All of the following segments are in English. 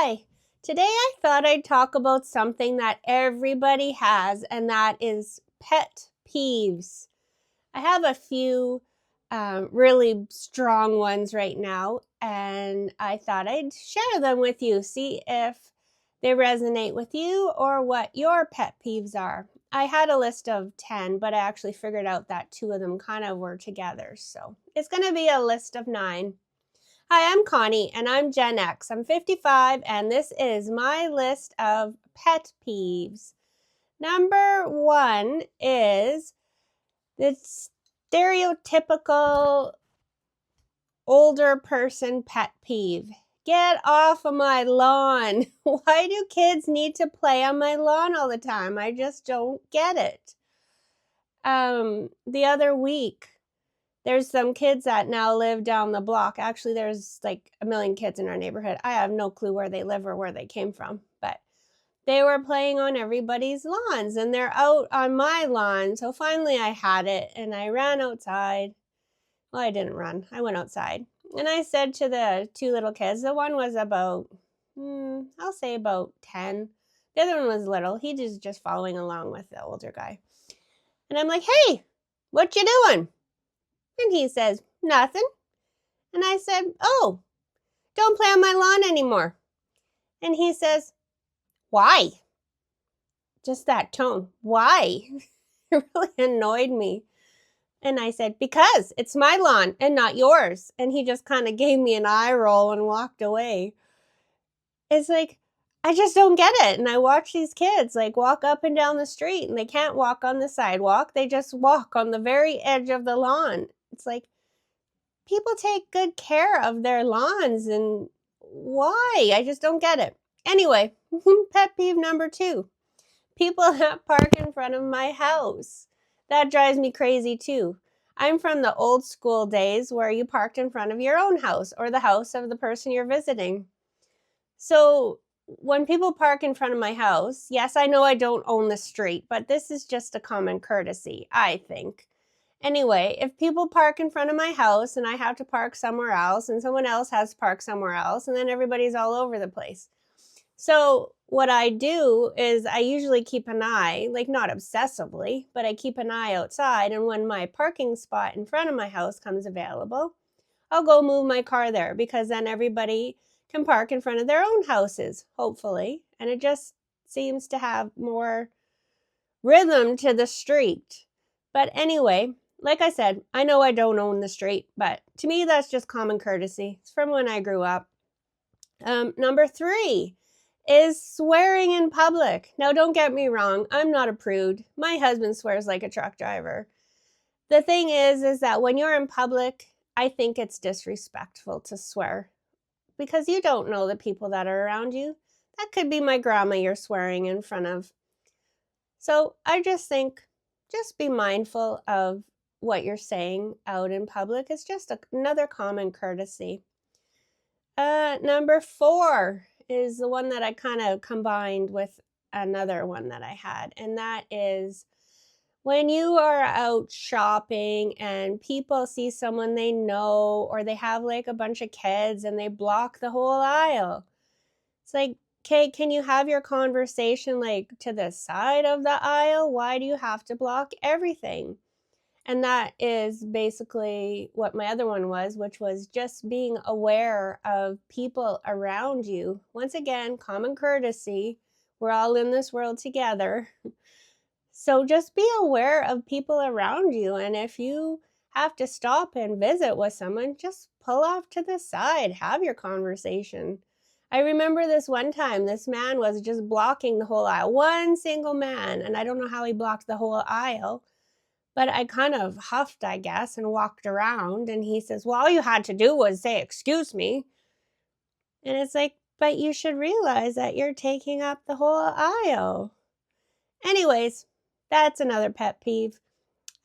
Hi. Today I thought I'd talk about something that everybody has, and that is pet peeves. I have a few really strong ones right now, and I thought I'd share them with you, see if they resonate with you or what your pet peeves are. I had a list of 10, but I actually figured out that two of them kind of were together. So it's going to be a list of 9. Hi, I'm Connie, and I'm Gen X. I'm 55, and this is my list of pet peeves. Number 1 is the stereotypical older person pet peeve. Get off of my lawn. Why do kids need to play on my lawn all the time? I just don't get it. The other week, there's some kids that now live down the block. Actually, there's like a million kids in our neighborhood. I have no clue where they live or where they came from, but they were playing on everybody's lawns and they're out on my lawn. So finally I had it and I ran outside. Well, I didn't run. I went outside and I said to the 2 little kids, the one was about, I'll say about 10. The other one was little. He was just following along with the older guy. And I'm like, hey, what you doing? And he says, nothing. And I said, oh, don't play on my lawn anymore. And he says, why? Just that tone. Why? It really annoyed me. And I said, because it's my lawn and not yours. And he just kind of gave me an eye roll and walked away. It's like, I just don't get it. And I watch these kids like walk up and down the street and they can't walk on the sidewalk. They just walk on the very edge of the lawn. It's like, people take good care of their lawns, and why? I just don't get it. Anyway, pet peeve number 2. People that park in front of my house. That drives me crazy too. I'm from the old school days where you parked in front of your own house or the house of the person you're visiting. So when people park in front of my house, yes, I know I don't own the street, but this is just a common courtesy, I think. Anyway, if people park in front of my house and I have to park somewhere else and someone else has to park somewhere else, and then everybody's all over the place. So what I do is I usually keep an eye, like not obsessively, but I keep an eye outside. And when my parking spot in front of my house comes available, I'll go move my car there, because then everybody can park in front of their own houses, hopefully. And it just seems to have more rhythm to the street. But anyway, like I said, I know I don't own the street, but to me, that's just common courtesy. It's from when I grew up. Number 3 is swearing in public. Now, don't get me wrong. I'm not a prude. My husband swears like a truck driver. The thing is that when you're in public, I think it's disrespectful to swear, because you don't know the people that are around you. That could be my grandma you're swearing in front of. So I just think, just be mindful of what you're saying out in public. It's just another common courtesy. Number 4 is the one that I kind of combined with another one that I had, and that is when you are out shopping and people see someone they know, or they have like a bunch of kids and they block the whole aisle. It's like, okay, can you have your conversation like to the side of the aisle? Why do you have to block everything? And that is basically what my other one was, which was just being aware of people around you. Once again, common courtesy. We're all in this world together. So just be aware of people around you. And if you have to stop and visit with someone, just pull off to the side, have your conversation. I remember this one time, this man was just blocking the whole aisle, one single man, and I don't know how he blocked the whole aisle, but I kind of huffed, I guess, and walked around, and he says, well, all you had to do was say, excuse me. And it's like, but you should realize that you're taking up the whole aisle. Anyways, that's another pet peeve.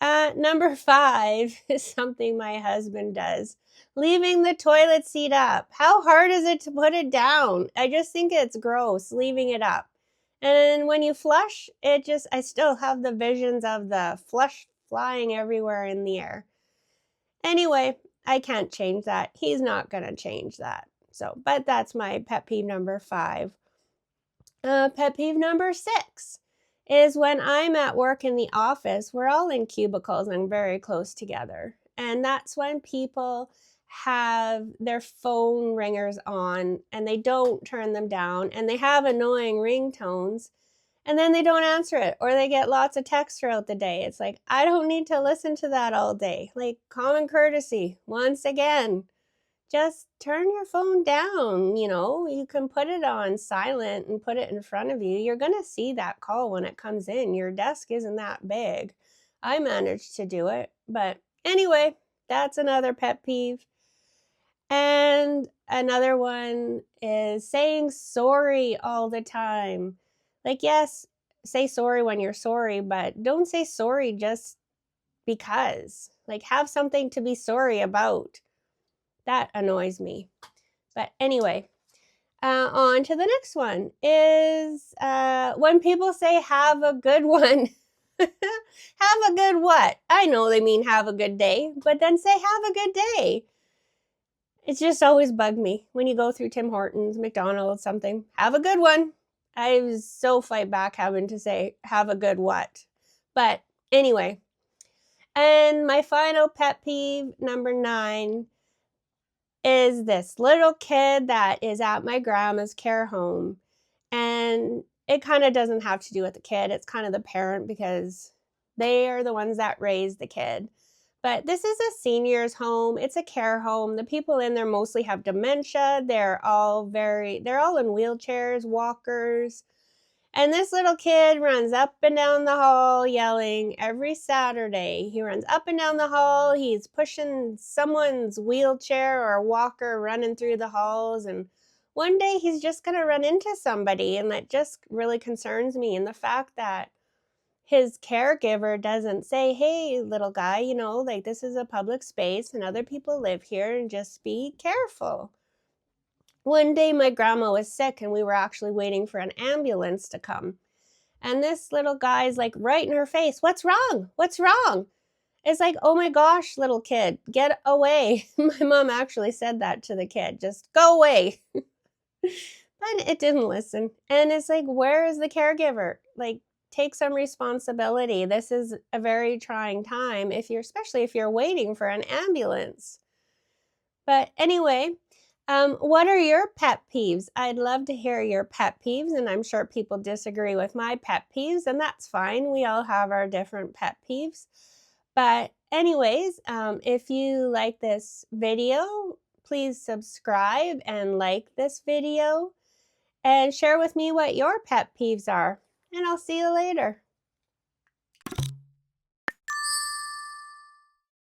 Number 5 is something my husband does. Leaving the toilet seat up. How hard is it to put it down? I just think it's gross, leaving it up. And when you flush, I still have the visions of the flush flying everywhere in the air. Anyway, I can't change that. He's not going to change that. So, but that's my pet peeve number 5. Pet peeve number 6 is when I'm at work in the office, we're all in cubicles and very close together. And that's when people have their phone ringers on and they don't turn them down and they have annoying ringtones and then they don't answer it or they get lots of texts throughout the day. It's like, I don't need to listen to that all day. Like, common courtesy, once again. Just turn your phone down, you can put it on silent and put it in front of you. You're going to see that call when it comes in. Your desk isn't that big. I managed to do it. But anyway, that's another pet peeve. And another one is saying sorry all the time. Like, yes, say sorry when you're sorry, but don't say sorry just because. Like, have something to be sorry about. That annoys me. But anyway, on to the next one is when people say have a good one. Have a good what? I know they mean have a good day, but then say have a good day. It's just always bugged me when you go through Tim Hortons, McDonald's, something. Have a good one. I was so fight back having to say have a good what. But anyway, and my final pet peeve, number 9, is this little kid that is at my grandma's care home. And it kind of doesn't have to do with the kid. It's kind of the parent because they are the ones that raise the kid. But this is a senior's home. It's a care home. The people in there mostly have dementia. They're all in wheelchairs, walkers. And this little kid runs up and down the hall yelling every Saturday. He runs up and down the hall. He's pushing someone's wheelchair or walker running through the halls. And one day he's just going to run into somebody. And that just really concerns me. And the fact that his caregiver doesn't say, hey, little guy, like this is a public space and other people live here and just be careful. One day my grandma was sick and we were actually waiting for an ambulance to come. And this little guy's like right in her face, what's wrong? What's wrong? It's like, oh my gosh, little kid, get away. My mom actually said that to the kid, just go away. But it didn't listen. And it's like, where is the caregiver? Like, take some responsibility. This is a very trying time, especially if you're waiting for an ambulance. But anyway, what are your pet peeves? I'd love to hear your pet peeves, and I'm sure people disagree with my pet peeves, and that's fine. We all have our different pet peeves. But anyways, if you like this video, please subscribe and like this video and share with me what your pet peeves are. And I'll see you later.